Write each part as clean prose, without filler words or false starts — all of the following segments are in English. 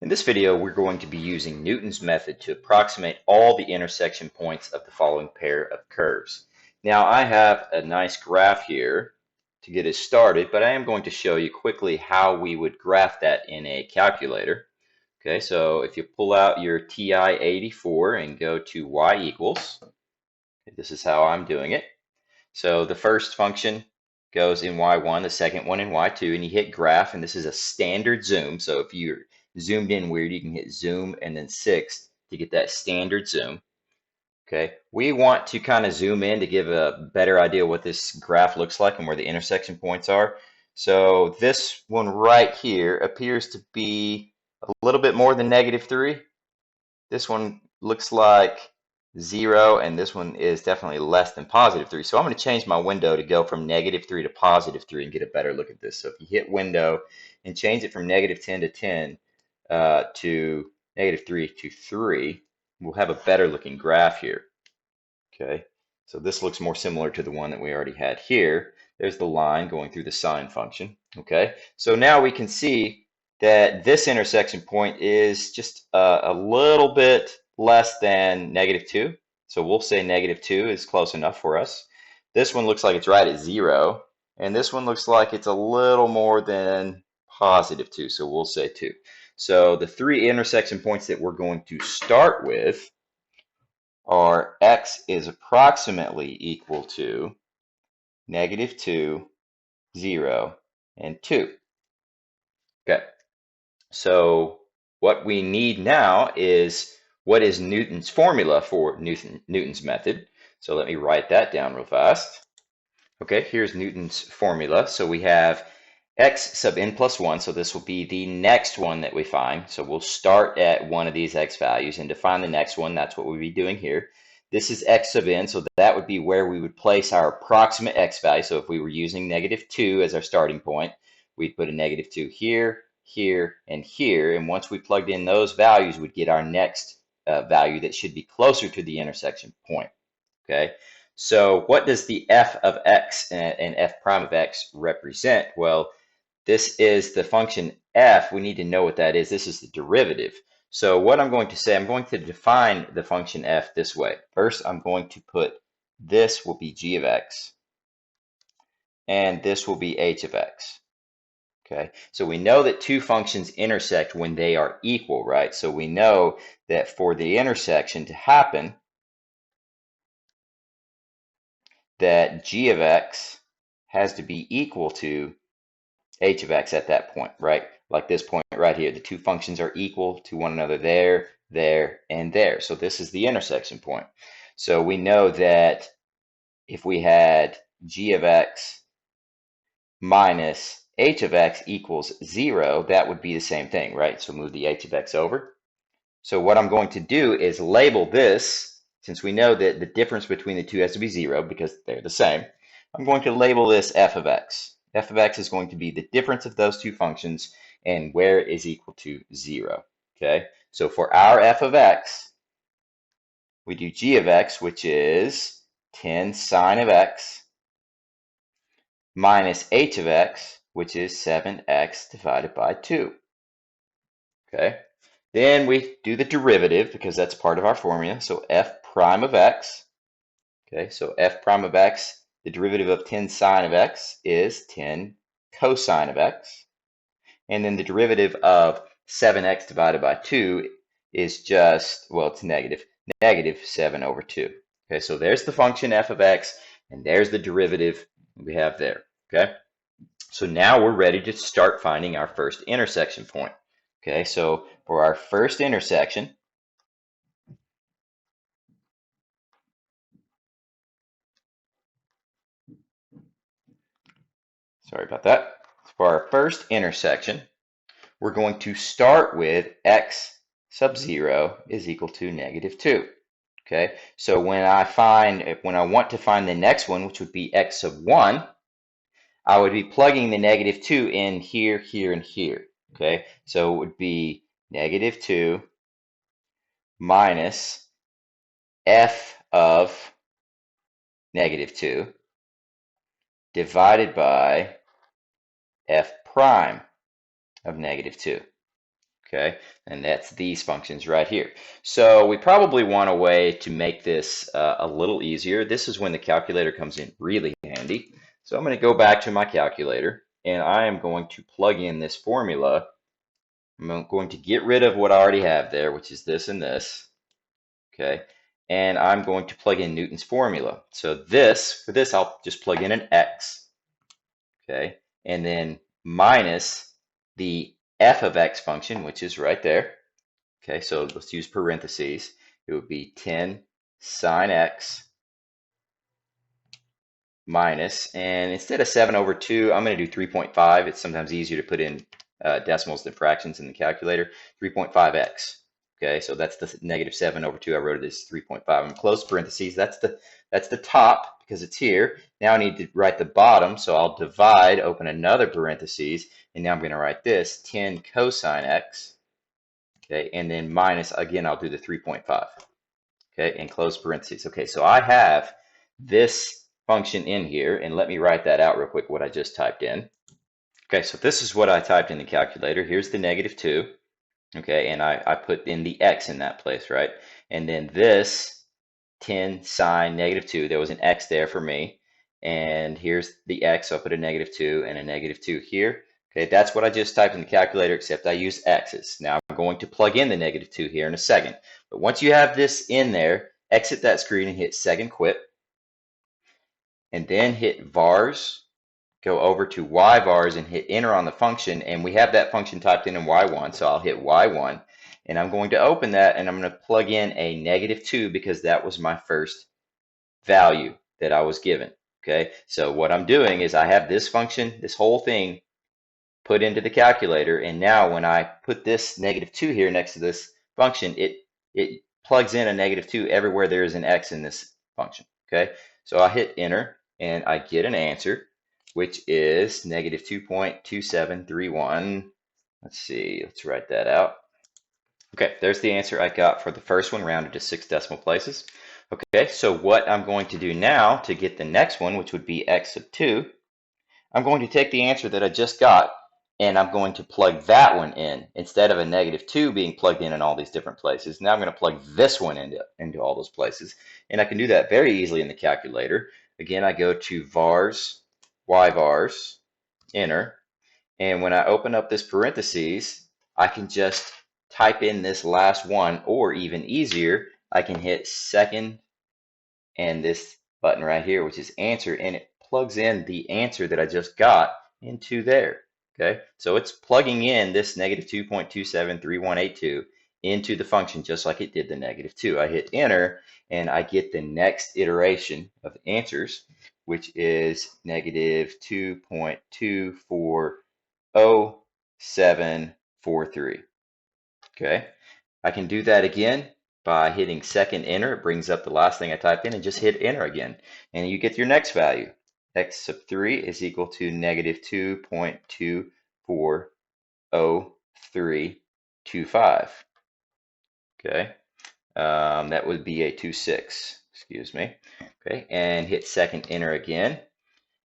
In this video, we're going to be using Newton's method to approximate all the intersection points of the following pair of curves. Now, I have a nice graph here to get us started, but I am going to show you quickly how we would graph that in a calculator. Okay, so if you pull out your TI-84 and go to y equals, this is how I'm doing it. So the first function goes in y1, the second one in y2, and you hit graph, and this is a standard zoom. So if you're zoomed in weird, you can hit zoom and then 6 to get that standard zoom. Okay, we want to kind of zoom in to give a better idea what this graph looks like and where the intersection points are. So this one right here appears to be a little bit more than -3. This one looks like 0, and this one is definitely less than +3. So I'm going to change my window to go from -3 to +3 and get a better look at this. So if you hit window and change it from -10 to 10 to -3 to 3, we'll have a better looking graph here. Okay, so this looks more similar to the one that we already had here. There's the line going through the sine function. Okay, so now we can see that this intersection point is just a little bit less than -2. So we'll say -2 is close enough for us. This one looks like it's right at 0, and this one looks like it's a little more than +2, so we'll say 2. So the three intersection points that we're going to start with are x is approximately equal to -2, 0, and 2. Okay, so what we need now is what is Newton's formula for Newton's method. So let me write that down real fast. Okay, here's Newton's formula. So we have x sub n plus 1, so this will be the next one that we find. So we'll start at one of these x values, and to find the next one, that's what we'll be doing here. This is x sub n, so that would be where we would place our approximate x value. So if we were using -2 as our starting point, we'd put a -2 here, here, and here. And once we plugged in those values, we'd get our next value that should be closer to the intersection point. Okay, so what does the f of x and f prime of x represent? Well, this is the function f. We need to know what that is. This is the derivative. So what I'm going to say, I'm going to define the function f this way. First, I'm going to put this will be g of x, and this will be h of x. Okay, so we know that two functions intersect when they are equal, right? So we know that for the intersection to happen, that g of x has to be equal to h of x at that point, right? Like this point right here, the two functions are equal to one another there, there, and there. So this is the intersection point. So we know that if we had g of x minus h of x equals 0, that would be the same thing, right? So move the h of x over. So what I'm going to do is label this, since we know that the difference between the two has to be 0 because they're the same. I'm going to label this f of x. F of x is going to be the difference of those two functions and where it is equal to 0. Okay, so for our f of x, we do g of x, which is 10 sine of x, minus h of x, which is 7x divided by 2. Okay, then we do the derivative because that's part of our formula. So f prime of x. Okay, so f prime of x, the derivative of 10 sine of x is 10 cosine of x. And then the derivative of 7x divided by 2 is just, well, it's negative 7 over 2. Okay, so there's the function f of x, and there's the derivative we have there. Okay, so now we're ready to start finding our first intersection point. Okay, so for our first intersection, sorry about that. For our first intersection, we're going to start with x sub 0 is equal to -2. Okay, so when I want to find the next one, which would be x sub 1, I would be plugging the -2 in here, here, and here. Okay, so it would be -2 minus f of -2 divided by f prime of -2. Okay, and that's these functions right here. So we probably want a way to make this a little easier. This is when the calculator comes in really handy. So I'm going to go back to my calculator, and I am going to plug in this formula. I'm going to get rid of what I already have there, which is this and this. Okay, and I'm going to plug in Newton's formula. So for this, I'll just plug in an x. Okay, and then minus the f of x function, which is right there. Okay, so let's use parentheses. It would be 10 sine x minus, and instead of 7 over 2, I'm going to do 3.5. It's sometimes easier to put in decimals than fractions in the calculator. 3.5x. Okay, so that's the negative 7 over 2. I wrote it as 3.5. I'm close parentheses. That's the top because it's here. Now I need to write the bottom, so I'll divide, open another parentheses, and now I'm going to write this 10 cosine x. Okay, and then minus, again, I'll do the 3.5. Okay, and close parentheses. Okay, so I have this function in here, and let me write that out real quick, what I just typed in. Okay, so this is what I typed in the calculator. Here's the negative 2. Okay, and I put in the x in that place, right? And then this 10 sine negative 2, there was an x there for me. And here's the x, so I put a negative 2 and a negative 2 here. Okay, that's what I just typed in the calculator, except I use x's. Now I'm going to plug in the negative 2 here in a second. But once you have this in there, exit that screen and hit second quit. And then hit vars, go over to yvars and hit enter on the function. And we have that function typed in y1, so I'll hit y1. And I'm going to open that and I'm going to plug in a negative 2 because that was my first value that I was given. Okay, so what I'm doing is I have this function, this whole thing put into the calculator, and now when I put this negative 2 here next to this function, it plugs in a negative 2 everywhere there is an x in this function. Okay, so I hit enter and I get an answer, which is negative 2.2731. Let's see, let's write that out. Okay, there's the answer I got for the first one, rounded to 6 decimal places. Okay, so what I'm going to do now to get the next one, which would be x sub 2, I'm going to take the answer that I just got and I'm going to plug that one in instead of a negative 2 being plugged in all these different places. Now I'm going to plug this one into all those places, and I can do that very easily in the calculator. Again, I go to vars, yvars, enter, and when I open up this parentheses, I can just type in this last one, or even easier, I can hit second and this button right here, which is answer, and it plugs in the answer that I just got into there. Okay, so it's plugging in this negative 2.273182 into the function just like it did the negative 2. I hit enter and I get the next iteration of answers, which is negative 2.240743. Okay, I can do that again by hitting second enter. It brings up the last thing I typed in, and just hit enter again. And you get your next value. X sub 3 is equal to negative 2.240325. Okay, that would be a 26, excuse me. Okay, and hit second enter again.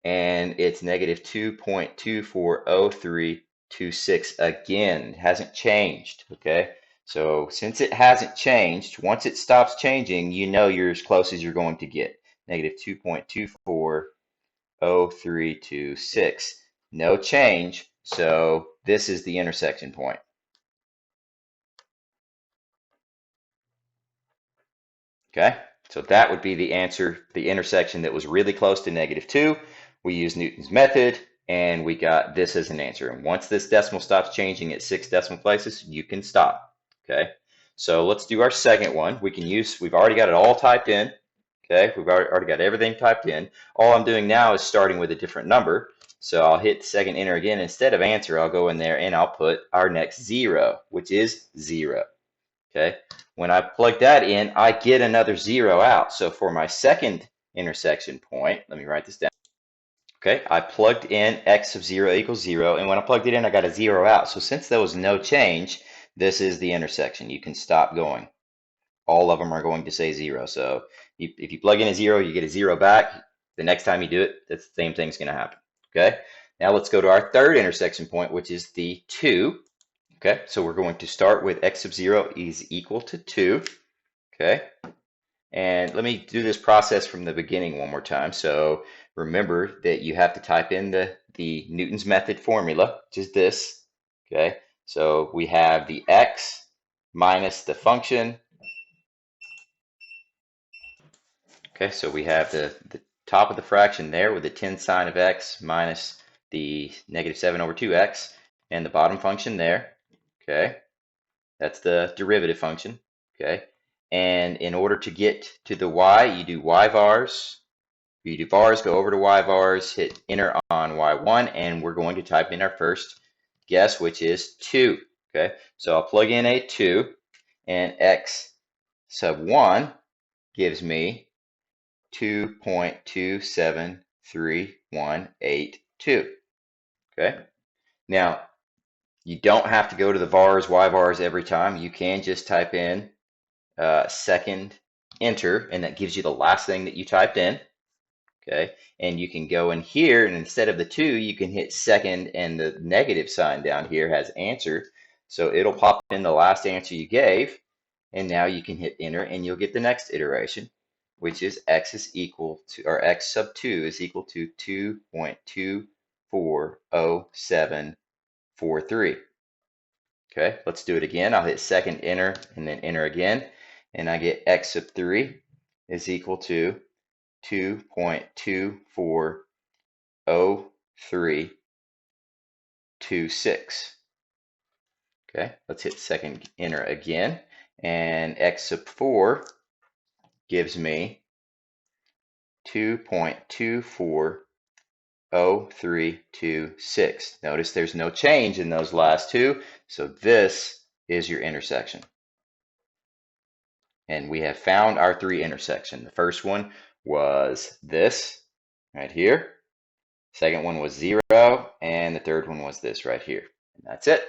And it's negative 2.240326 again. It hasn't changed, okay? So since it hasn't changed, once it stops changing, you know you're as close as you're going to get. Negative 2.240326. No change, so this is the intersection point. Okay, so that would be the answer, the intersection that was really close to negative 2. We used Newton's method, and we got this as an answer. And once this decimal stops changing at 6 decimal places, you can stop. Okay, so let's do our second one. We've already got it all typed in. Okay, we've already got everything typed in. All I'm doing now is starting with a different number. So I'll hit second enter again. Instead of answer, I'll go in there and I'll put our next 0, which is 0. Okay, when I plug that in, I get another 0 out. So for my second intersection point, let me write this down. Okay, I plugged in x of 0 equals 0, and when I plugged it in, I got a 0 out. So since there was no change, this is the intersection. You can stop going. All of them are going to say 0. So if you plug in a 0, you get a 0 back. The next time you do it, the same thing's going to happen. Okay, now let's go to our third intersection point, which is the 2. Okay, so we're going to start with x sub 0 is equal to 2. Okay, and let me do this process from the beginning one more time. So remember that you have to type in the Newton's method formula, which is this. Okay, so we have the x minus the function. Okay, so we have the top of the fraction there with the 10 sine of x minus the negative 7 over 2x, and the bottom function there. Okay, that's the derivative function. Okay, and in order to get to the y, you do y vars. You do vars, go over to y vars, hit enter on y1, and we're going to type in our first guess, which is 2. Okay, so I'll plug in a 2, and x sub 1 gives me 2.273182. Okay, now you don't have to go to the vars, y vars every time. You can just type in second enter, and that gives you the last thing that you typed in. Okay, and you can go in here, and instead of the 2, you can hit second, and the negative sign down here has answer. So it'll pop in the last answer you gave, and now you can hit enter, and you'll get the next iteration, which is x is equal to, or x sub 2 is equal to 2.240743. Okay, let's do it again. I'll hit second enter and then enter again, and I get x sub 3 is equal to 2.240326. Okay, let's hit second enter again, and x sub 4 gives me 2.240326. Notice there's no change in those last two, so this is your intersection. And we have found our 3 intersection. The first one was this right here. Second one was 0, and the third one was this right here. And that's it.